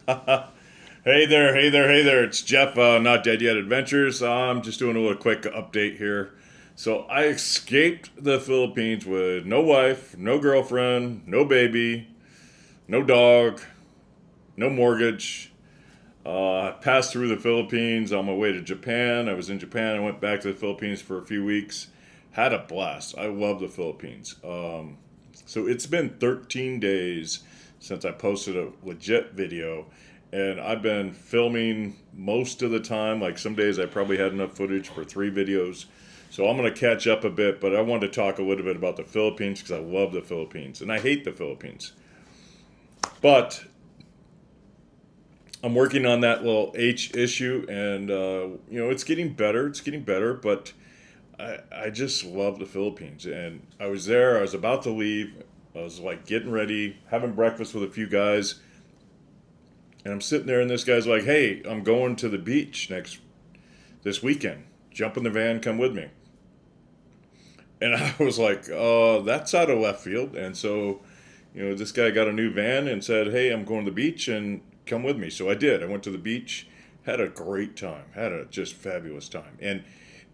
Hey there, hey there, hey there. It's Jeff, Not Dead Yet Adventures. I'm just doing a little quick update here. So I escaped the Philippines with no wife, no girlfriend, no baby, no dog, no mortgage. I passed through the Philippines on my way to Japan. I was in Japan. I went back to the Philippines for a few weeks. Had a blast. I love the Philippines. So it's been 13 days since I posted a legit video, and I've been filming most of the time. Like some days I probably had enough footage for 3 videos. So I'm going to catch up a bit, but I wanted to talk a little bit about the Philippines because I love the Philippines and I hate the Philippines. But I'm working on that little H issue, and it's getting better. It's getting better, but I just love the Philippines. And I was there. I was about to leave. I was like getting ready, having breakfast with a few guys, and I'm sitting there, and this guy's like, "Hey, I'm going to the beach this weekend. Jump in the van, come with me." And I was like, "That's out of left field." And so, this guy got a new van and said, "Hey, I'm going to the beach and come with me." So I did. I went to the beach, had a great time, had a just fabulous time. And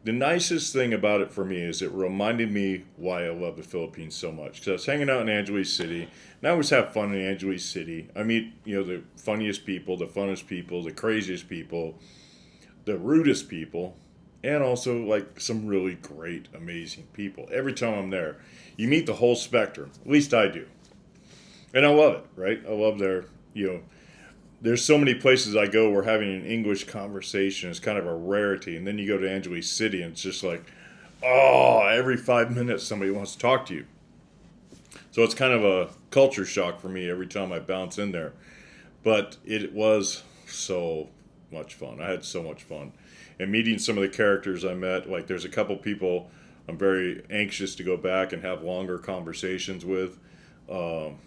the nicest thing about it for me is it reminded me why I love the Philippines so much. Because I was hanging out in Angeles City, and I always have fun in Angeles City. I meet, the funniest people, the funnest people, the craziest people, the rudest people, and also like some really great, amazing people. Every time I'm there, you meet the whole spectrum. At least I do. And I love it, right? I love there's so many places I go where having an English conversation is kind of a rarity. And then you go to Angeles City and it's just like, oh, every 5 minutes somebody wants to talk to you. So it's kind of a culture shock for me every time I bounce in there. But it was so much fun. I had so much fun. And meeting some of the characters I met, like there's a couple people I'm very anxious to go back and have longer conversations with. Um,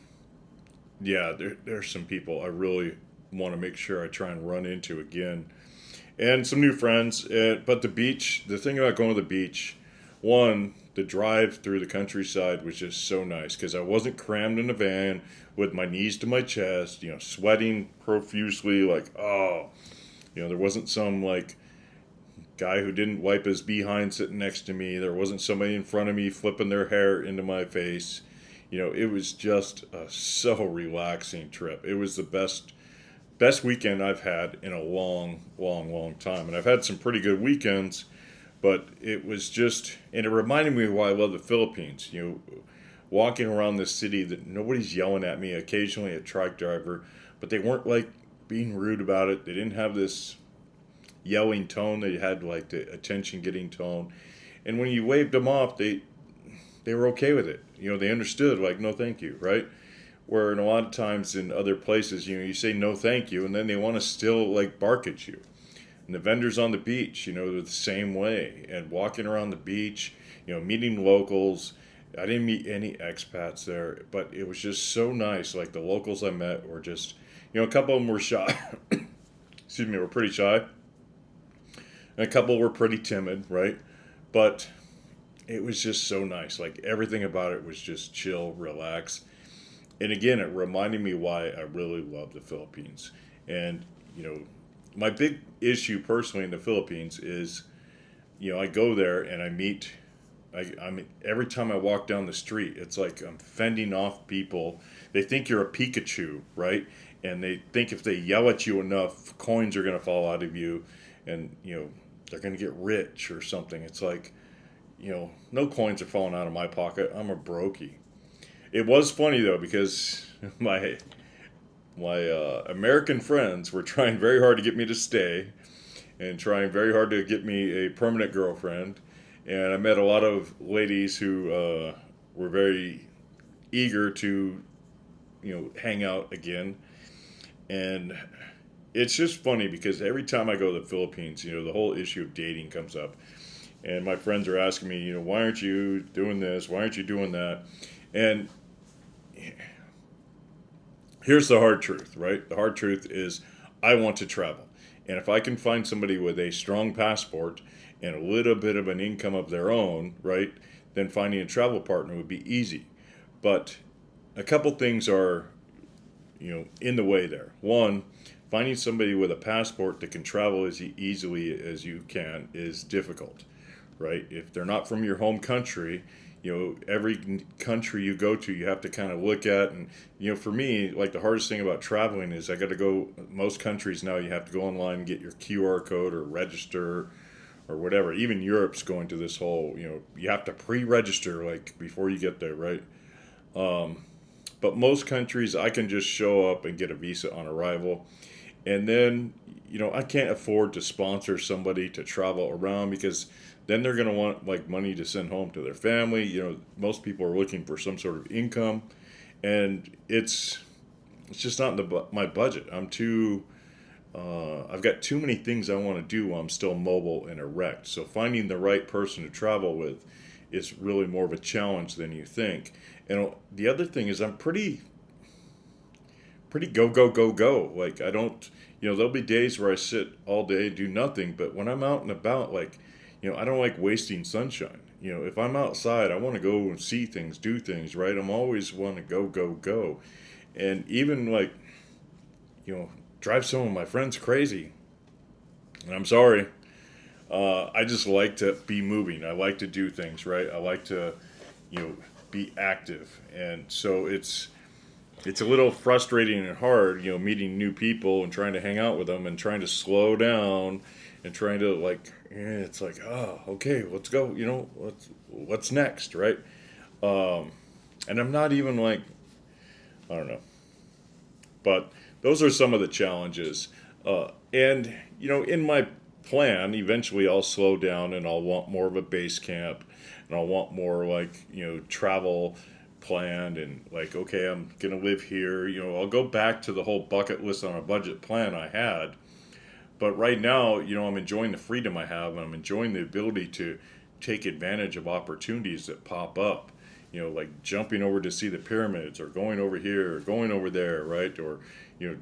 yeah, there's some people I really want to make sure I try and run into again. And some new friends. But the beach, the thing about going to the beach, one, the drive through the countryside was just so nice because I wasn't crammed in a van with my knees to my chest, sweating profusely. Like, oh, there wasn't some like guy who didn't wipe his behind sitting next to me. There wasn't somebody in front of me flipping their hair into my face. It was just a so relaxing trip. It was the best weekend I've had in a long, long, long time. And I've had some pretty good weekends, but it was just, and it reminded me of why I love the Philippines. Walking around this city that nobody's yelling at me, occasionally a truck driver, but they weren't like being rude about it. They didn't have this yelling tone. They had like the attention getting tone. And when you waved them off, they were okay with it. They understood, like, no thank you, right? Where in a lot of times in other places, you say no thank you, and then they want to still like bark at you. And the vendors on the beach, they're the same way. And walking around the beach, meeting locals. I didn't meet any expats there, but it was just so nice. Like the locals I met were just, a couple of them were shy. Excuse me, were pretty shy. And a couple were pretty timid, right? But it was just so nice. Like everything about it was just chill, relax. And again, it reminded me why I really love the Philippines. And, my big issue personally in the Philippines is, I go there and I mean, every time I walk down the street, it's like I'm fending off people. They think you're a Pikachu, right? And they think if they yell at you enough, coins are going to fall out of you and, they're going to get rich or something. It's like, no coins are falling out of my pocket. I'm a brokey. It was funny though because my American friends were trying very hard to get me to stay and trying very hard to get me a permanent girlfriend. And I met a lot of ladies who were very eager to, hang out again. And it's just funny because every time I go to the Philippines, the whole issue of dating comes up. And my friends are asking me, why aren't you doing this? Why aren't you doing that? And here's the hard truth, right? The hard truth is I want to travel. And if I can find somebody with a strong passport and a little bit of an income of their own, right, then finding a travel partner would be easy. But a couple things are, in the way there. One, finding somebody with a passport that can travel as easily as you can is difficult, right? If they're not from your home country, every country you go to, you have to kind of look at. And, for me, like the hardest thing about traveling is I got to go, most countries now, you have to go online and get your QR code or register or whatever. Even Europe's going to this whole, you have to pre-register like before you get there, right? But most countries, I can just show up and get a visa on arrival. And then, I can't afford to sponsor somebody to travel around because then they're going to want like money to send home to their family. Most people are looking for some sort of income, and it's just not in my budget. I've got too many things I want to do while I'm still mobile and erect. So finding the right person to travel with is really more of a challenge than you think. And the other thing is I'm pretty go go go go. Like I don't, there'll be days where I sit all day and do nothing, but when I'm out and about, like, I don't like wasting sunshine. If I'm outside, I want to go and see things, do things, right? I'm always want to go go go, and even like, drive some of my friends crazy. And I'm sorry. I just like to be moving. I like to do things, right? I like to, be active, and so it's a little frustrating and hard, meeting new people and trying to hang out with them and trying to slow down and trying to like, it's like, oh, okay, let's go, what's next, right? And I'm not even like, I don't know, but those are some of the challenges. And in my plan, eventually I'll slow down and I'll want more of a base camp, and I'll want more like travel planned, and like, okay, I'm gonna live here. I'll go back to the whole bucket list on a budget plan I had. But right now, I'm enjoying the freedom I have, and I'm enjoying the ability to take advantage of opportunities that pop up. Like jumping over to see the pyramids, or going over here, or going over there, right? Or, I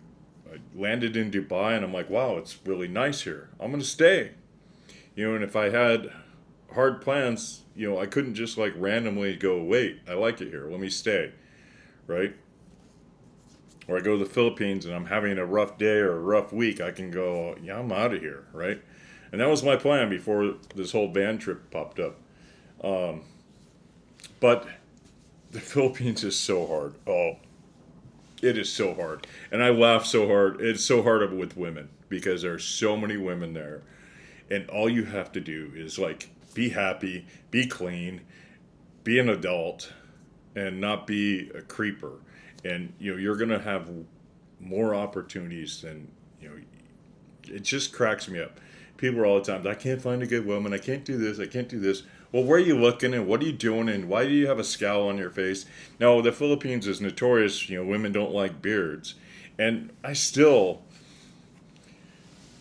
landed in Dubai, and I'm like, wow, it's really nice here. I'm gonna stay. And if I had hard plans, I couldn't just like randomly go, wait, I like it here, let me stay, right? Or I go to the Philippines and I'm having a rough day or a rough week, I can go, yeah, I'm out of here, right? And that was my plan before this whole van trip popped up. But the Philippines is so hard. Oh, it is so hard. And I laugh so hard. It's so hard with women because there are so many women there. And all you have to do is like be happy, be clean, be an adult, and not be a creeper. And you're gonna have more opportunities than it just cracks me up. People are all the time, I can't find a good woman, I can't do this, I can't do this. Well, where are you looking, and what are you doing, and why do you have a scowl on your face? Now, the Philippines is notorious, women don't like beards. And I still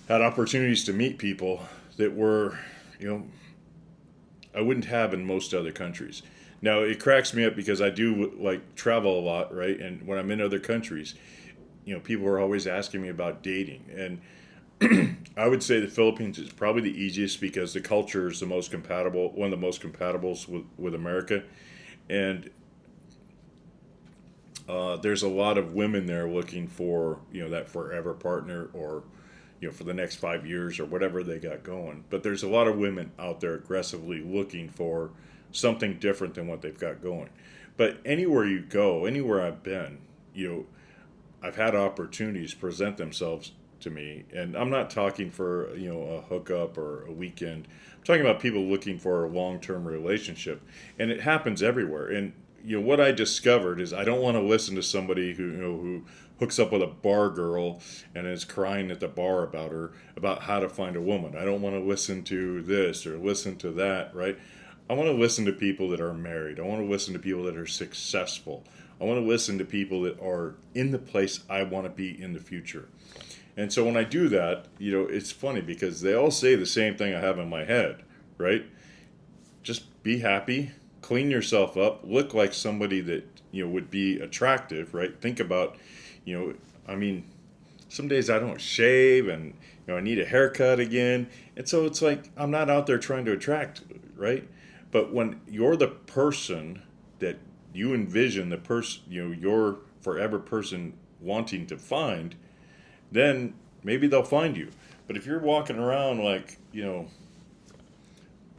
had opportunities to meet people that were, I wouldn't have in most other countries. Now, it cracks me up because I do like travel a lot, right? And when I'm in other countries, people are always asking me about dating. And I would say the Philippines is probably the easiest because the culture is the most compatible, one of the most compatibles with America. And there's a lot of women there looking for, that forever partner, or, for the next 5 years or whatever they got going. But there's a lot of women out there aggressively looking for something different than what they've got going. But anywhere you go, anywhere I've been, I've had opportunities present themselves to me, and I'm not talking for a hookup or a weekend. I'm talking about people looking for a long-term relationship, and it happens everywhere. And what I discovered is I don't want to listen to somebody who hooks up with a bar girl and is crying at the bar about how to find a woman. I don't want to listen to this or listen to that, right? I want to listen to people that are married. I want to listen to people that are successful. I want to listen to people that are in the place I want to be in the future. And so when I do that, it's funny because they all say the same thing I have in my head, right? Just be happy, clean yourself up, look like somebody that, would be attractive, right? Think about, some days I don't shave, and, I need a haircut again. And so it's like, I'm not out there trying to attract, right? But when you're the person that you envision, the person, your forever person wanting to find, then maybe they'll find you. But if you're walking around like,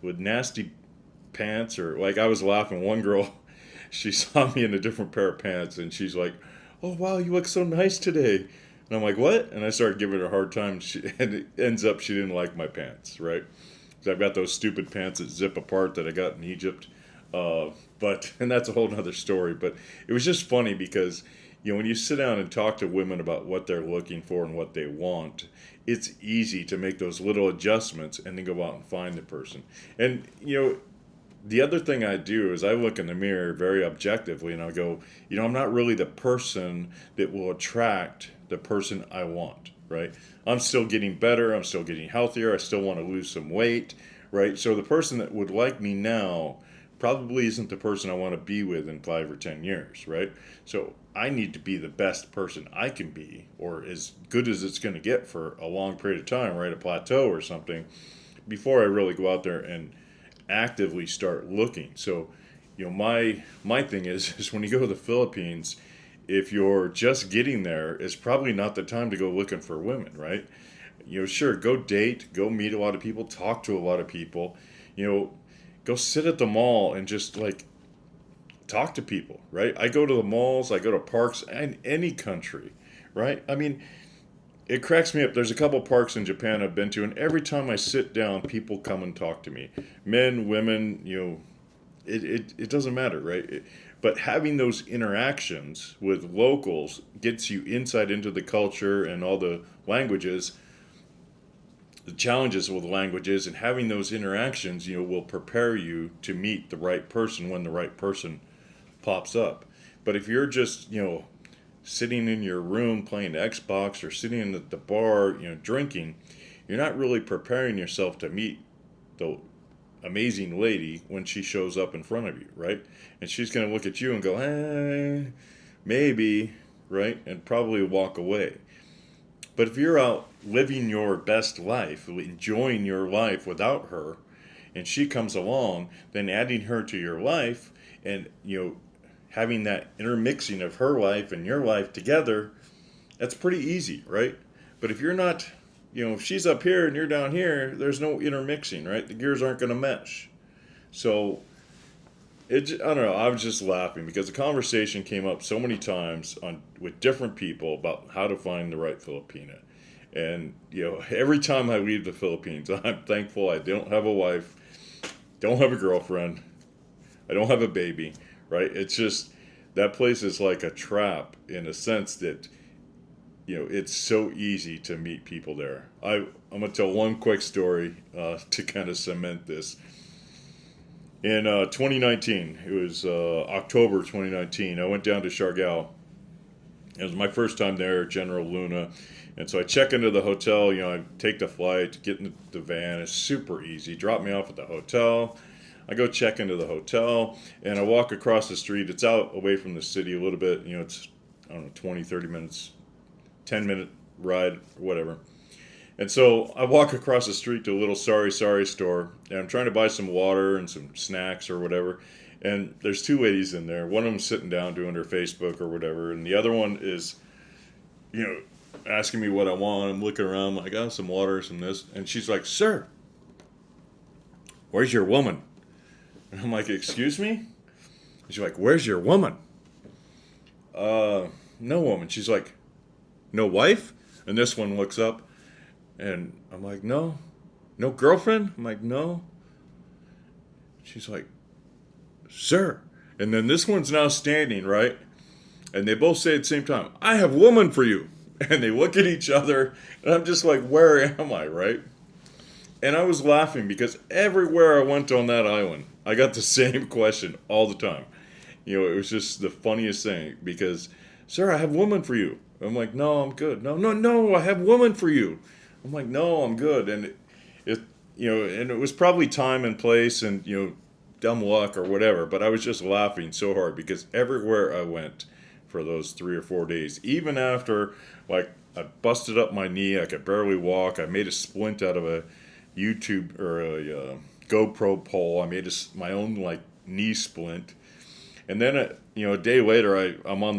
with nasty pants, or like I was laughing, one girl, she saw me in a different pair of pants and she's like, "Oh wow, you look so nice today." And I'm like, "What?" And I started giving her a hard time. And it ends up she didn't like my pants, right? Because I've got those stupid pants that zip apart that I got in Egypt. But and that's a whole nother story. But it was just funny because when you sit down and talk to women about what they're looking for and what they want, it's easy to make those little adjustments and then go out and find the person. And the other thing I do is I look in the mirror very objectively and I go, I'm not really the person that will attract the person I want, right? I'm still getting better. I'm still getting healthier. I still want to lose some weight, right? So the person that would like me now probably isn't the person I want to be with in 5 or 10 years, right? So I need to be the best person I can be, or as good as it's going to get for a long period of time, right? A plateau or something, before I really go out there and actively start looking. So, my thing is when you go to the Philippines, if you're just getting there, it's probably not the time to go looking for women, right? Sure, go date, go meet a lot of people, talk to a lot of people, go sit at the mall and just like talk to people, right? I go to the malls, I go to parks in any country, right? I mean, it cracks me up. There's a couple parks in Japan I've been to, and every time I sit down, people come and talk to me. Men, women, it doesn't matter, right? But having those interactions with locals gets you insight into the culture and all the languages, the challenges with languages, and having those interactions, will prepare you to meet the right person when the right person pops up. But if you're just, sitting in your room playing Xbox or sitting at the bar, drinking, you're not really preparing yourself to meet the amazing lady when she shows up in front of you, right? And she's going to look at you and go, maybe, right? And probably walk away. But if you're out living your best life, enjoying your life without her, and she comes along, then adding her to your life and, having that intermixing of her life and your life together, that's pretty easy, right? But if you're not, if she's up here and you're down here, there's no intermixing, right? The gears aren't going to mesh. So, I don't know, I was just laughing because the conversation came up so many times with different people about how to find the right Filipina. And, every time I leave the Philippines, I'm thankful I don't have a wife, don't have a girlfriend, I don't have a baby, right? It's just, that place is like a trap in a sense that, it's so easy to meet people there. I'm going to tell one quick story to kind of cement this. In 2019, it was October 2019, I went down to Siargao. It was my first time there, General Luna. And so I check into the hotel, I take the flight, get in the van. It's super easy. Drop me off at the hotel. I go check into the hotel, and I walk across the street. It's out away from the city a little bit. It's, I don't know, 20, 30 minutes, 10-minute ride, or whatever. And so I walk across the street to a little Sorry store, and I'm trying to buy some water and some snacks or whatever. And there's two ladies in there. One of them's sitting down doing her Facebook or whatever, and the other one is, asking me what I want. I'm looking around like, oh, some water, some this. And she's like, "Sir, where's your woman?" And I'm like, "Excuse me?" And she's like, "Where's your woman?" No woman. She's like, "No wife?" And this one looks up, and I'm like, "No. No girlfriend?" I'm like, "No." She's like, "Sir." And then this one's now standing, right? And they both say at the same time, "I have woman for you." And they look at each other, and I'm just like, where am I, right? And I was laughing because everywhere I went on that island, I got the same question all the time. It was just the funniest thing because, "Sir, I have woman for you." I'm like, "No, I'm good." No, I have woman for you." I'm like, "No, I'm good." And and it was probably time and place and, dumb luck or whatever, but I was just laughing so hard because everywhere I went for those 3 or 4 days, even after, like, I busted up my knee, I could barely walk, I made a splint out of a YouTube or a GoPro pole, I made my own, like, knee splint, and then, a day later, I'm on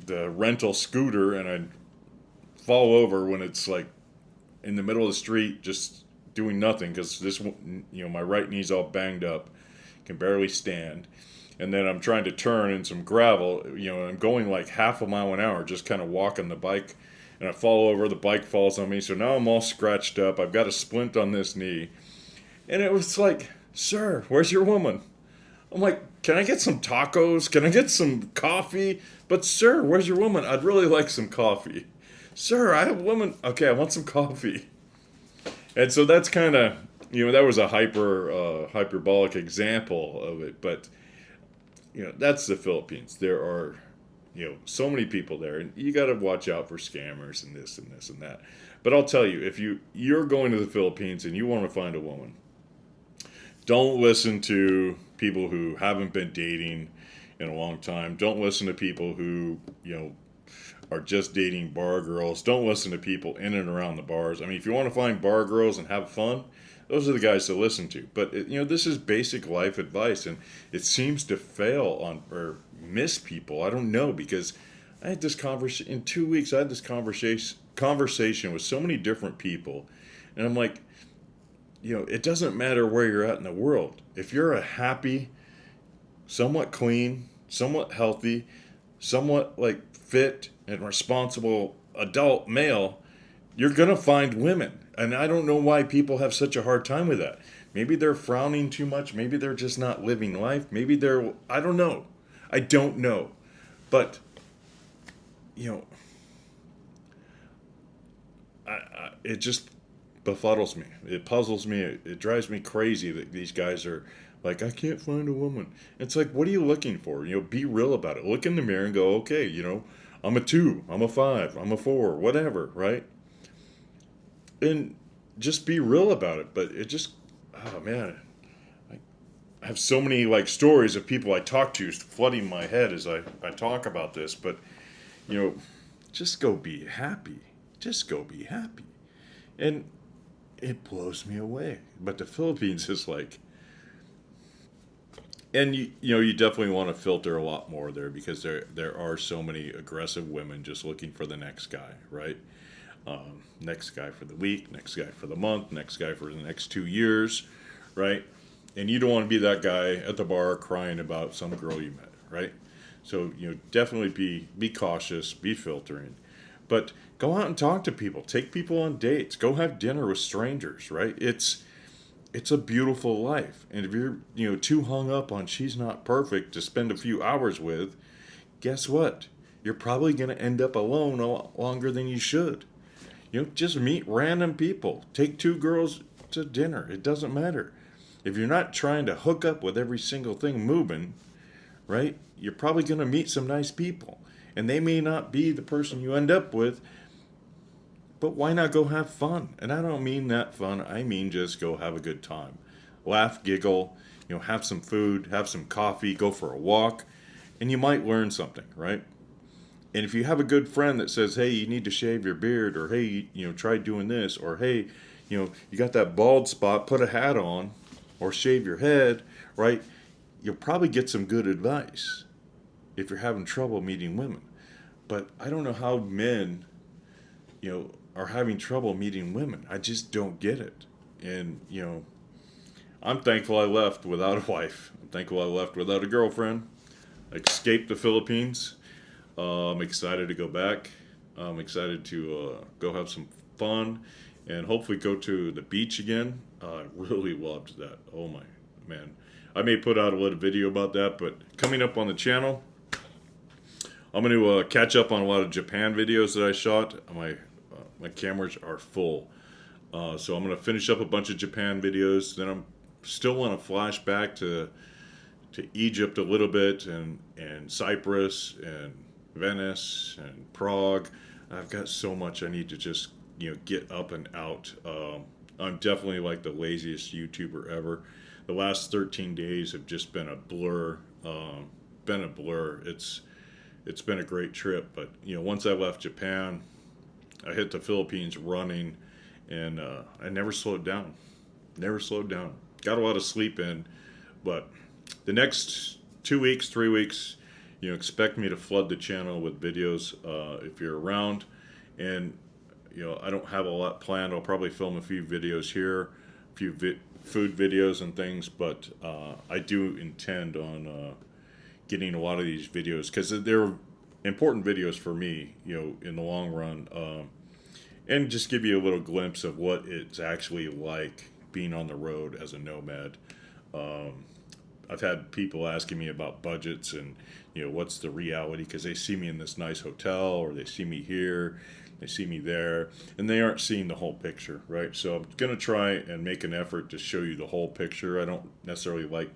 the rental scooter, and I fall over when it's like in the middle of the street, just doing nothing because my right knee's all banged up, can barely stand. And then I'm trying to turn in some gravel, and I'm going like half a mile an hour, just kind of walking the bike, and I fall over, the bike falls on me, so now I'm all scratched up, I've got a splint on this knee. And it was like, sir, where's your woman? I'm like, can I get some tacos? Can I get some coffee? But sir, where's your woman? I'd really like some coffee. Sir, I have a woman. Okay, I want some coffee. And so that's kind of, that was a hyperbolic example of it. But, that's the Philippines. There are, so many people there. And you got to watch out for scammers and this and this and that. But I'll tell you, if you're going to the Philippines and you want to find a woman, don't listen to people who haven't been dating in a long time. Don't listen to people who, are just dating bar girls. Don't listen to people in and around the bars. I mean, if you want to find bar girls and have fun, those are the guys to listen to. But, this is basic life advice, and it seems to fail or miss people. I don't know, because I had this conversation, in 2 weeks, I had this conversation with so many different people, and I'm like, it doesn't matter where you're at in the world. If you're a happy, somewhat clean, somewhat healthy, somewhat like fit and responsible adult male, you're going to find women. And I don't know why people have such a hard time with that. Maybe they're frowning too much. Maybe they're just not living life. Maybe I don't know. I don't know. But, it just befuddles me. It puzzles me. It drives me crazy that these guys are like, I can't find a woman. It's like, what are you looking for? Be real about it. Look in the mirror and go, okay, I'm a 2, I'm a 5, I'm a 4, whatever, right? And just be real about it. But it just, oh man, I have so many like stories of people I talk to flooding my head as I talk about this. But, just go be happy. Just go be happy. And it blows me away. But the Philippines is like, and you definitely want to filter a lot more there, because there are so many aggressive women just looking for the next guy, right? Next guy for the week, next guy for the month, next guy for the next 2 years, right? And you don't want to be that guy at the bar crying about some girl you met, right? So definitely be cautious, be filtering, but go out and talk to people, take people on dates, go have dinner with strangers, right? It's a beautiful life. And if you're too hung up on she's not perfect to spend a few hours with, guess what? You're probably going to end up alone a lot longer than you should. Just meet random people. Take 2 girls to dinner. It doesn't matter. If you're not trying to hook up with every single thing moving, right? You're probably going to meet some nice people. And they may not be the person you end up with, but why not go have fun? And I don't mean that fun. I mean just go have a good time. Laugh, giggle, have some food, have some coffee, go for a walk, and you might learn something, right? And if you have a good friend that says, hey, you need to shave your beard, or hey, try doing this, or hey, you got that bald spot, put a hat on, or shave your head, right? You'll probably get some good advice if you're having trouble meeting women. But I don't know how men, are having trouble meeting women. I just don't get it. And, I'm thankful I left without a wife. I'm thankful I left without a girlfriend. I escaped the Philippines. I'm excited to go back. I'm excited to go have some fun and hopefully go to the beach again. I really loved that. Oh my man. I may put out a little video about that, but coming up on the channel, I'm going to catch up on a lot of Japan videos that I shot. My cameras are full. So I'm going to finish up a bunch of Japan videos. Then I'm still want to flash back to Egypt a little bit, and Cyprus and Venice and Prague. I've got so much I need to just get up and out. I'm definitely like the laziest YouTuber ever. The last 13 days have just been a blur. It's been a great trip, but once I left Japan, I hit the Philippines running, and I never slowed down. Never slowed down. Got a lot of sleep in, but the next 2 weeks, 3 weeks, expect me to flood the channel with videos if you're around. And I don't have a lot planned. I'll probably film a few videos here, a few food videos and things, but I do intend on getting a lot of these videos because they're important videos for me, in the long run, and just give you a little glimpse of what it's actually like being on the road as a nomad. Um, I've had people asking me about budgets and what's the reality because they see me in this nice hotel or they see me here, they see me there, and they aren't seeing the whole picture, right? So I'm gonna try and make an effort to show you the whole picture. I don't necessarily like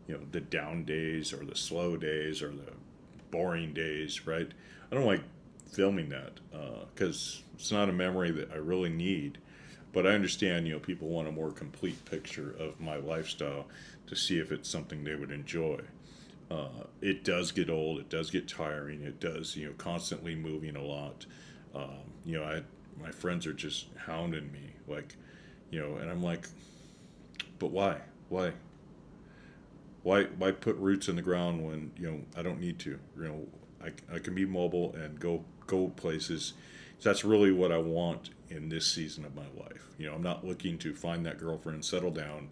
the down days or the slow days or the boring days, right? I don't like filming that because it's not a memory that I really need. But I understand, people want a more complete picture of my lifestyle to see if it's something they would enjoy. It does get old. It does get tiring. It does, constantly moving a lot. My friends are just hounding me, like, and I'm like, but why? Why? Why put roots in the ground when I don't need to? I can be mobile and go places. So that's really what I want in this season of my life. I'm not looking to find that girlfriend, settle down,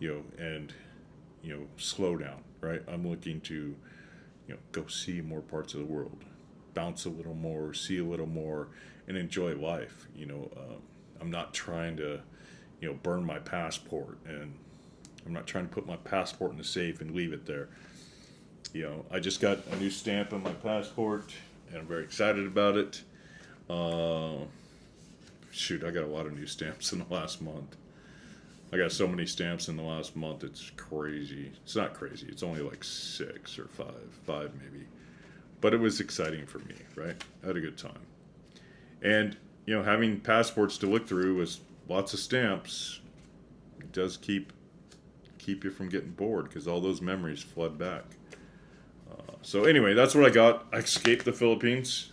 and slow down. Right? I'm looking to go see more parts of the world, bounce a little more, see a little more, and enjoy life. I'm not trying to burn my passport, and I'm not trying to put my passport in the safe and leave it there. I just got a new stamp on my passport, and I'm very excited about it. Uh, I got a lot of new stamps in the last month. I got so many stamps in the last month, it's crazy. It's not crazy, it's only like six or five maybe. But it was exciting for me, right? I had a good time. And, having passports to look through with lots of stamps, it does keep you from getting bored because all those memories flood back. So anyway, that's what I got. I escaped the Philippines.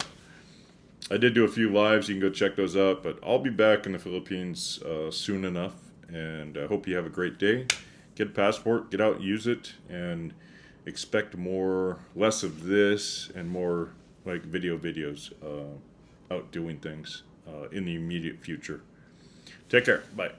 I did do a few lives. You can go check those out. But I'll be back in the Philippines soon enough. And I hope you have a great day. Get a passport, get out, use it, and expect less of this and more like videos out doing things in the immediate future. Take care. Bye.